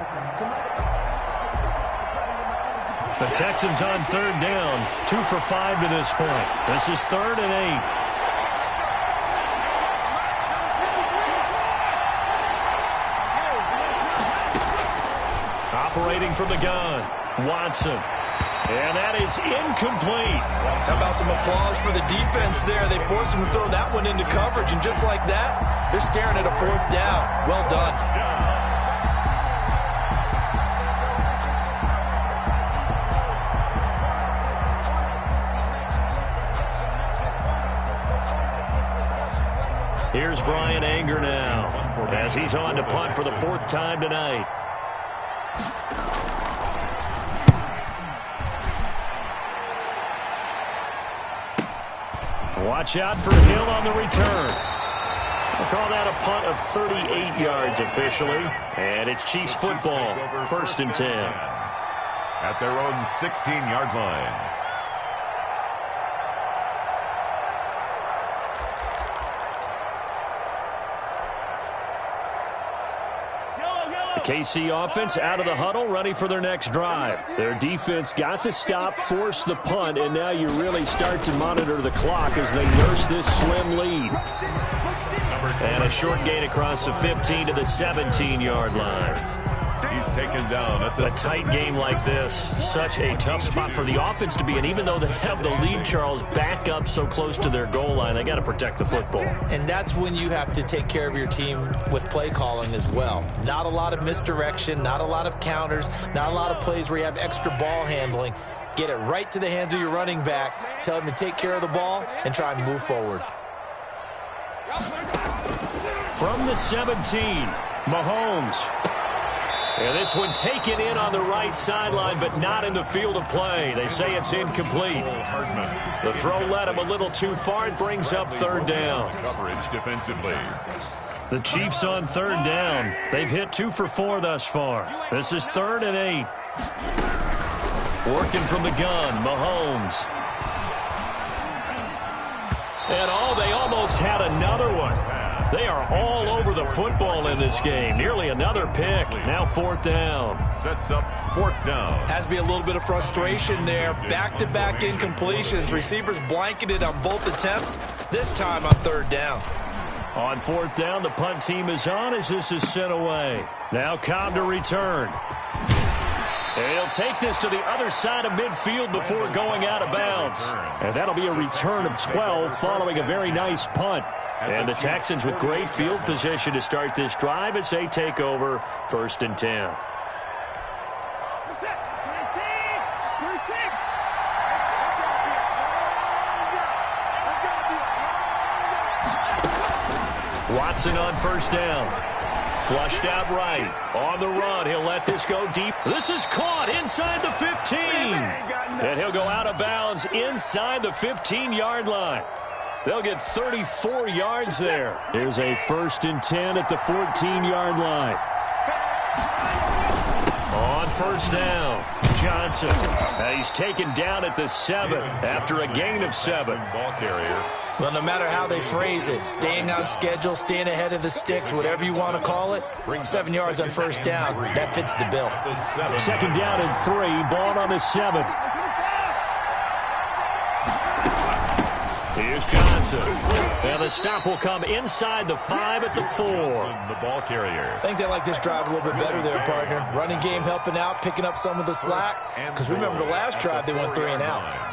The Texans on 3rd down. 2 for 5 to this point. This is 3rd and 8. Operating from the gun, Watson. And that is incomplete. How about some applause for the defense there? They forced him to throw that one into coverage, and just like that, they're staring at a 4th down. Well done. Here's Brian Anger now, as he's on to punt for the 4th time tonight. Watch out for Hill on the return. We'll call that a punt of 38 yards officially. And it's Chiefs football, 1st and 10. At their own 16-yard line. The KC offense out of the huddle, ready for their next drive. Their defense got the stop, forced the punt, and now you really start to monitor the clock as they nurse this slim lead. And a short gain across the 15 to the 17-yard line. He's taken down at the A tight game like this, such a tough spot for the offense to be in. Even though they have the lead, Charles, back up so close to their goal line, they got to protect the football. And that's when you have to take care of your team with play calling as well. Not a lot of misdirection, not a lot of counters, not a lot of plays where you have extra ball handling. Get it right to the hands of your running back, tell him to take care of the ball, and try and move forward. From the 17, Mahomes. And this one taken in on the right sideline, but not in the field of play. They say it's incomplete. The throw led him a little too far. It brings up 3rd down. coverage defensively. The Chiefs on 3rd down. They've hit 2 for 4 thus far. This is 3rd and 8. Working from the gun, Mahomes. And they almost had another one. They are all over the football in this game. Nearly another pick. Now 4th down. Sets up 4th down. Has to be a little bit of frustration there. Back-to-back incompletions. Receivers blanketed on both attempts. This time on 3rd down. On 4th down, the punt team is on as this is sent away. Now Cobb to return. And he'll take this to the other side of midfield before going out of bounds. And that'll be a return of 12 following a very nice punt. And the Texans with great field position to start this drive as they take over 1st and 10. Watson on 1st down. Flushed out right. On the run. He'll let this go deep. This is caught inside the 15. And he'll go out of bounds inside the 15-yard line. They'll get 34 yards there. Here's a 1st and 10 at the 14-yard line. On 1st down, Johnson. He's taken down at the 7 after a gain of 7. Ball carrier. Well, no matter how they phrase it, staying on schedule, staying ahead of the sticks, whatever you want to call it, 7 yards on 1st down, that fits the bill. 2nd down and 3, ball on the 7. Here's Johnson. And the stop will come inside the 5 at the 4. The ball carrier. I think they like this drive a little bit better there, partner. Running game helping out, picking up some of the slack. Because remember the last drive, they went 3 and out.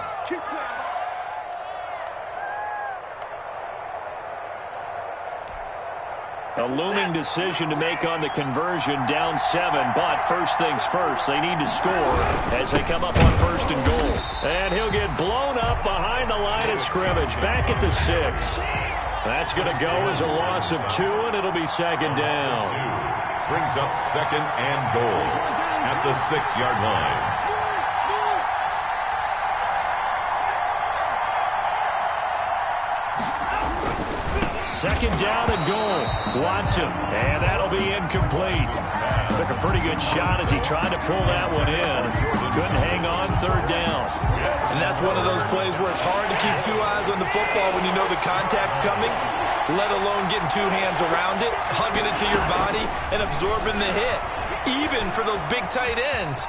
A looming decision to make on the conversion, down 7, but first things first, they need to score as they come up on 1st and goal. And he'll get blown up behind the line of scrimmage, back at the 6. That's going to go as a loss of 2, and it'll be 2nd down. Brings up 2nd and goal at the 6-yard line. Second down and goal. Watson. And that'll be incomplete. Took a pretty good shot as he tried to pull that one in. Couldn't hang on 3rd down. And that's one of those plays where it's hard to keep 2 eyes on the football when you know the contact's coming, let alone getting 2 hands around it, hugging it to your body, and absorbing the hit. Even for those big tight ends.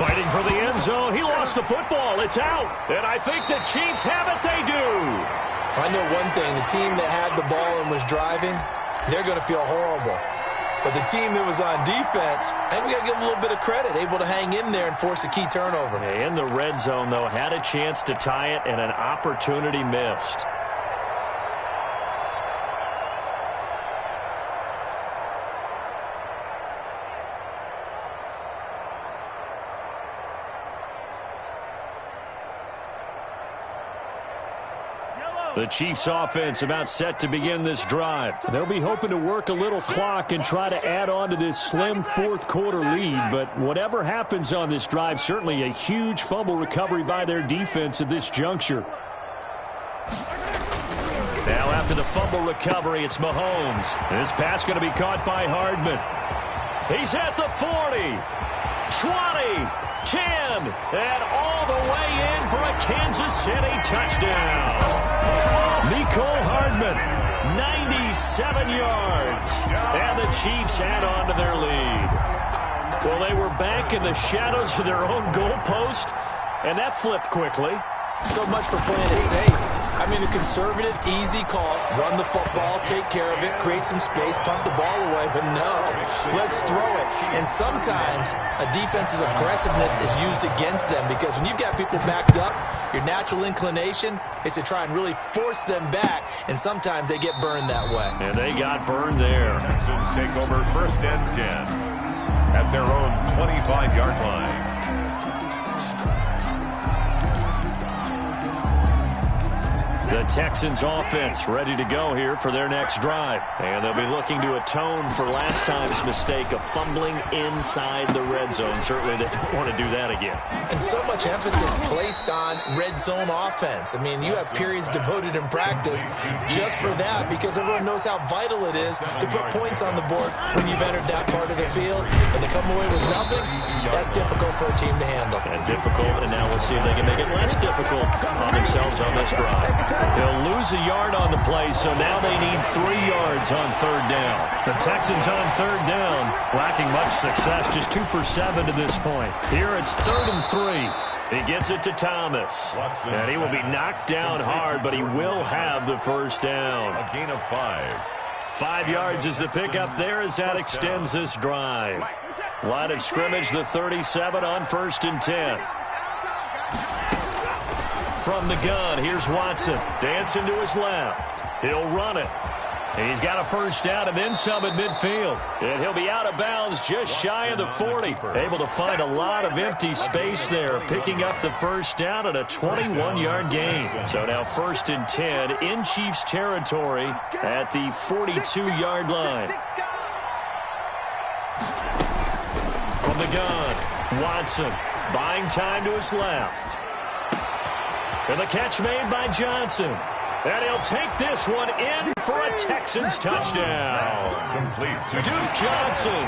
Fighting for the end zone. He lost the football. It's out. And I think the Chiefs have it. They do. I know one thing, the team that had the ball and was driving, they're going to feel horrible. But the team that was on defense, I think we got to give them a little bit of credit, able to hang in there and force a key turnover. In the red zone, though, had a chance to tie it and an opportunity missed. The Chiefs offense about set to begin this drive. They'll be hoping to work a little clock and try to add on to this slim 4th quarter lead. But whatever happens on this drive, certainly a huge fumble recovery by their defense at this juncture. Now after the fumble recovery, it's Mahomes. This pass going to be caught by Hardman. He's at the 40, 20, 10, and all the way in for a Kansas City touchdown. Mecole Hardman, 97 yards. And the Chiefs add on to their lead. Well, they were back in the shadows of their own goalpost, and that flipped quickly. So much for playing it safe. I mean, a conservative, easy call, run the football, take care of it, create some space, punt the ball away, but no, let's throw it. And sometimes a defense's aggressiveness is used against them because when you've got people backed up, your natural inclination is to try and really force them back, and sometimes they get burned that way. And they got burned there. Texans take over 1st and 10 at their own 25-yard line. The Texans offense ready to go here for their next drive. And they'll be looking to atone for last time's mistake of fumbling inside the red zone. Certainly they don't want to do that again. And so much emphasis placed on red zone offense. I mean, you have periods devoted in practice just for that because everyone knows how vital it is to put points on the board when you've entered that part of the field. And to come away with nothing, that's difficult for a team to handle. And difficult, and now we'll see if they can make it less difficult on themselves on this drive. They'll lose a yard on the play, so now they need 3 yards on 3rd down. The Texans on 3rd down, lacking much success, just 2 for 7 to this point. Here it's 3rd and 3. He gets it to Thomas, and he will be knocked down hard, but he will have the 1st down. A gain of 5. 5 yards is the pickup there as that extends this drive. Line of scrimmage, the 37 on 1st and 10. From the gun, here's Watson. Dancing to his left. He'll run it. And he's got a 1st down and then some at midfield. And he'll be out of bounds just shy of the 40. Able to find a lot of empty space there, picking up the 1st down at a 21-yard gain. So now 1st and 10 in Chiefs territory at the 42-yard line. From the gun, Watson buying time to his left. And the catch made by Johnson. And he'll take this one in for a Texans touchdown. Complete to Duke Johnson,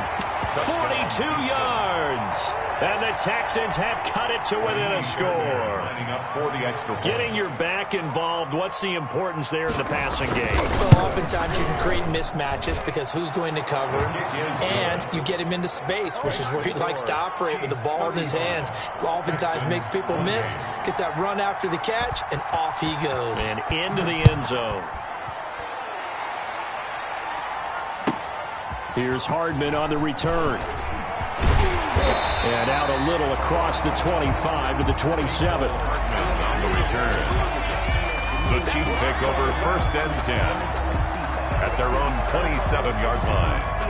42 yards. And the Texans have cut it to within a score. Lining up for the extra point. Getting your back involved, what's the importance there in the passing game? Well, oftentimes you can create mismatches because who's going to cover him, and you get him into space, which is where he likes to operate with the ball in his hands. Oftentimes makes people miss, gets that run after the catch, and off he goes. And into the end zone. Here's Hardman on the return. And out a little across the 25 to the 27. On the return. The Chiefs take over 1st and 10 at their own 27-yard line.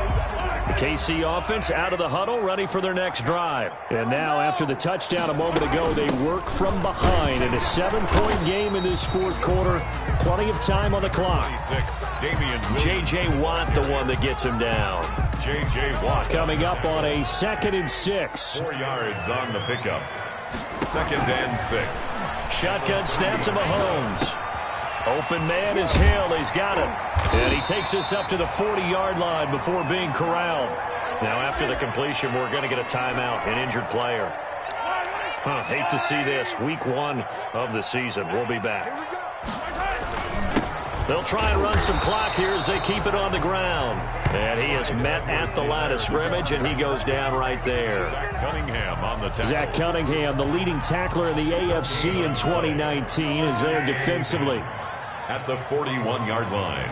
The KC offense out of the huddle, ready for their next drive. And now, after the touchdown a moment ago, they work from behind in a 7-point game in this 4th quarter. Plenty of time on the clock. J.J. Watt, the one that gets him down. J.J. Watt coming up on a 2nd and 6. 4 yards on the pickup. 2nd and 6. Shotgun snap to Mahomes. Open man is Hill. He's got him. And he takes us up to the 40-yard line before being corralled. Now, after the completion, we're going to get a timeout, an injured player. Hate to see this. Week 1 of the season. We'll be back. They'll try and run some clock here as they keep it on the ground. And he is met at the line of scrimmage, and he goes down right there. Zach Cunningham on the tackle. Zach Cunningham, the leading tackler in the AFC in 2019, is there defensively. At the 41-yard line.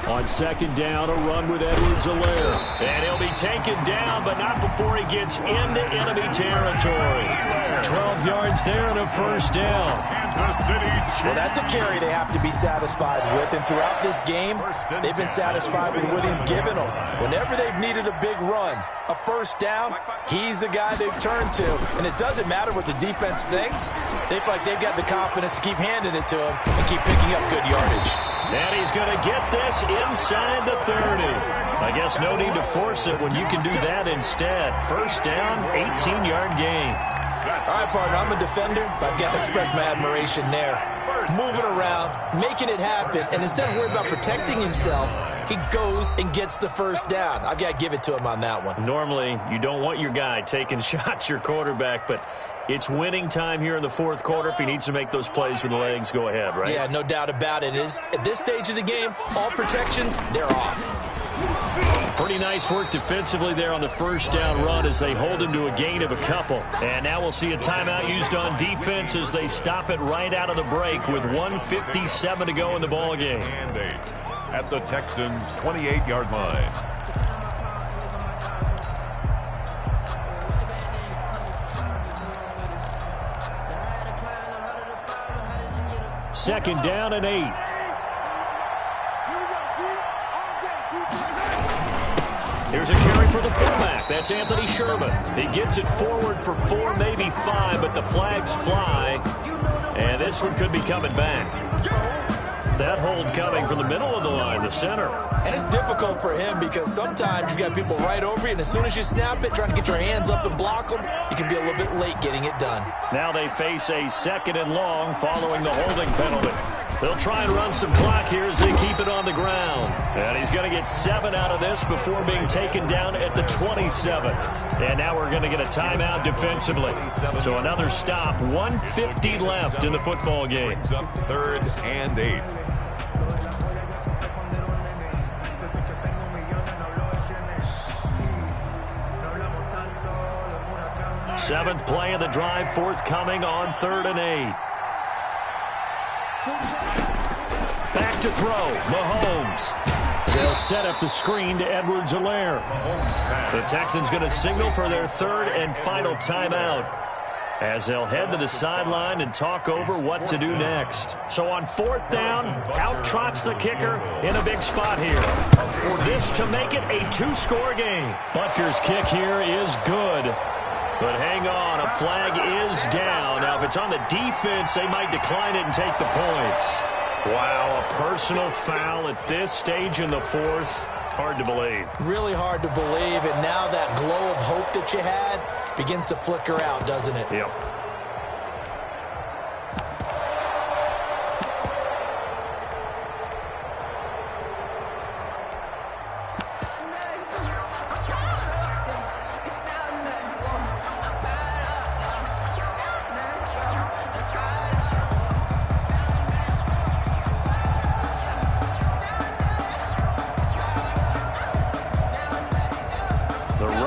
On 2nd down, a run with Edwards-Helaire. And he'll be taken down, but not before he gets into enemy territory. 12 yards there and a 1st down. Kansas City Chiefs. Well, that's a carry they have to be satisfied with, and throughout this game, they've been satisfied with what he's given them. Whenever they've needed a big run, a 1st down, he's the guy they've turned to. And it doesn't matter what the defense thinks. They feel like they've got the confidence to keep handing it to him and keep picking up good yardage. And he's going to get this inside the 30. I guess no need to force it when you can do that instead. 1st down, 18-yard gain. All right, partner, I'm a defender, but I've got to express my admiration there. Moving around, making it happen, and instead of worrying about protecting himself, he goes and gets the 1st down. I've got to give it to him on that one. Normally, you don't want your guy taking shots, your quarterback, but it's winning time here in the 4th quarter. If he needs to make those plays with the legs, go ahead, right? Yeah, no doubt about it. At this stage of the game, all protections, they're off. Pretty nice work defensively there on the 1st down run as they hold him to a gain of a couple. And now we'll see a timeout used on defense as they stop it right out of the break with 1:57 to go in the ballgame. And 8 at the Texans' 28-yard line. Second down and 8. Here's a carry for the fullback. That's Anthony Sherman. He gets it forward for 4, maybe 5, but the flags fly. And this one could be coming back. That hold coming from the middle of the line, the center. And it's difficult for him because sometimes you've got people right over you, and as soon as you snap it, trying to get your hands up and block them, you can be a little bit late getting it done. Now they face a 2nd and long following the holding penalty. They'll try and run some clock here as they keep it on the ground. And he's going to get 7 out of this before being taken down at the 27. And now we're going to get a timeout defensively. So another stop, 1:50 left in the football game. Brings up 3rd and 8. Seventh play of the drive forthcoming on 3rd and 8. Back to throw, Mahomes. They'll set up the screen to Edwards-Helaire. The Texans going to signal for their 3rd and final timeout as they'll head to the sideline and talk over what to do next. So on 4th down, out trots the kicker in a big spot here. This to make it a 2-score game. Butker's kick here is good. But hang on, a flag is down. Now, if it's on the defense, they might decline it and take the points. Wow, a personal foul at this stage in the 4th. Hard to believe. Really hard to believe, and now that glow of hope that you had begins to flicker out, doesn't it? Yep.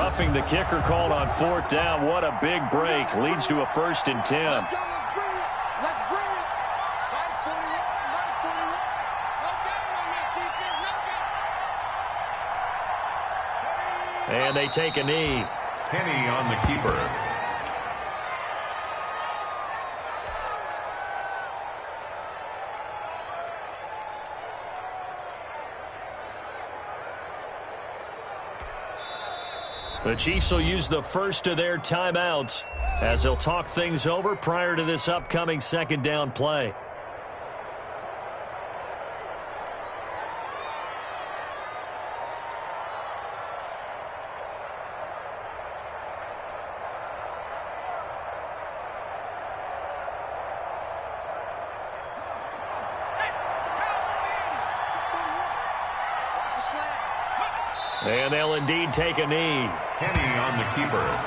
Roughing the kicker called on 4th down. What a big break. Leads to a 1st and 10. Let's bring it. And they take a knee. Penny on the keeper. The Chiefs will use the first of their timeouts as they'll talk things over prior to this upcoming 2nd down play. And they'll indeed take a knee. Penny on the keeper.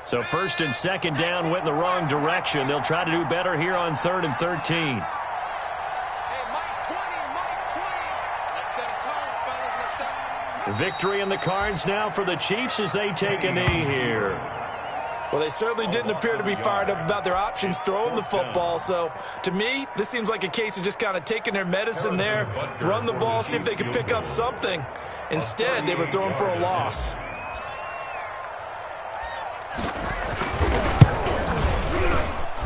So 1st and 2nd down went in the wrong direction. They'll try to do better here on 3rd and 13. Victory in the cards now for the Chiefs as they take a knee here. Well, they certainly didn't appear to be fired up about their options throwing the football. So, to me, this seems like a case of just kind of taking their medicine there, run the ball, see if they could pick up something. Instead, they were throwing for a loss.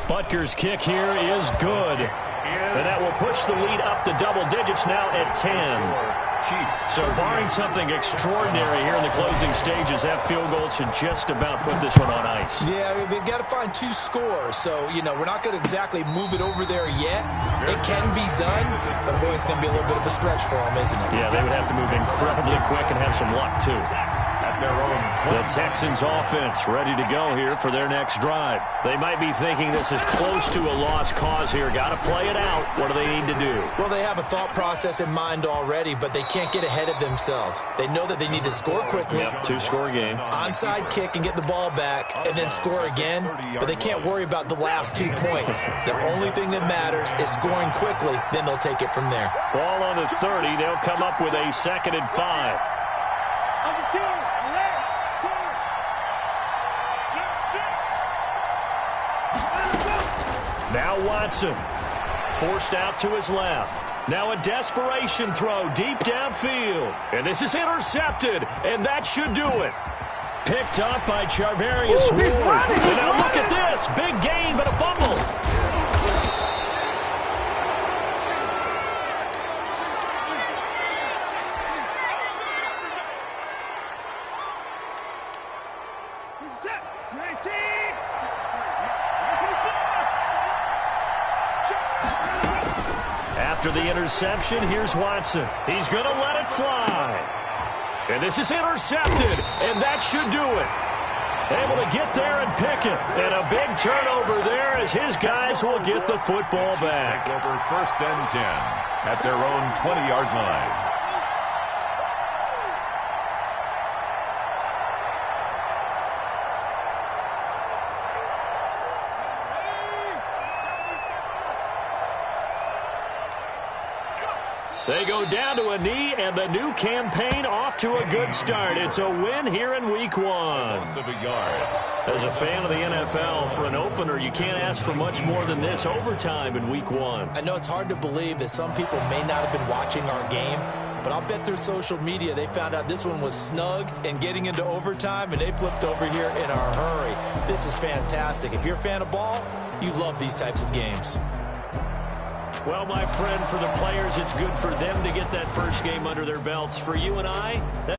Butker's kick here is good. And that will push the lead up to double digits now at 10. So barring something extraordinary here in the closing stages, that field goal should just about put this one on ice. Yeah, we've got to find 2 scores. So, we're not going to exactly move it over there yet. It can be done, but boy, it's going to be a little bit of a stretch for them, isn't it? Yeah, they would have to move incredibly quick and have some luck, too. At their own 20. The Texans offense ready to go here for their next drive. They might be thinking this is close to a lost cause here. Got to play it out. What do they need to do? Well, they have a thought process in mind already, but they can't get ahead of themselves. They know that they need to score quickly. Yep, 2-score game. Onside kick and get the ball back and then score again, but they can't worry about the last 2 points. The only thing that matters is scoring quickly, then they'll take it from there. Ball on the 30. They'll come up with a 2nd and 5. Now Watson, forced out to his left. Now a desperation throw deep downfield. And this is intercepted, and that should do it. Picked up by Charvarius Ward. And now look at this. Big gain, but a fumble. After the interception, here's Watson. He's going to let it fly. And this is intercepted, and that should do it. Able to get there and pick it. And a big turnover there as his guys will get the football back. Over 1st and 10 at their own 20-yard line. They go down to a knee, and the new campaign off to a good start. It's a win here in Week 1. As a fan of the NFL, for an opener, you can't ask for much more than this overtime in Week 1. I know it's hard to believe that some people may not have been watching our game, but I'll bet through social media they found out this one was snug and getting into overtime, and they flipped over here in a hurry. This is fantastic. If you're a fan of ball, you love these types of games. Well, my friend, for the players, it's good for them to get that first game under their belts. For you and I,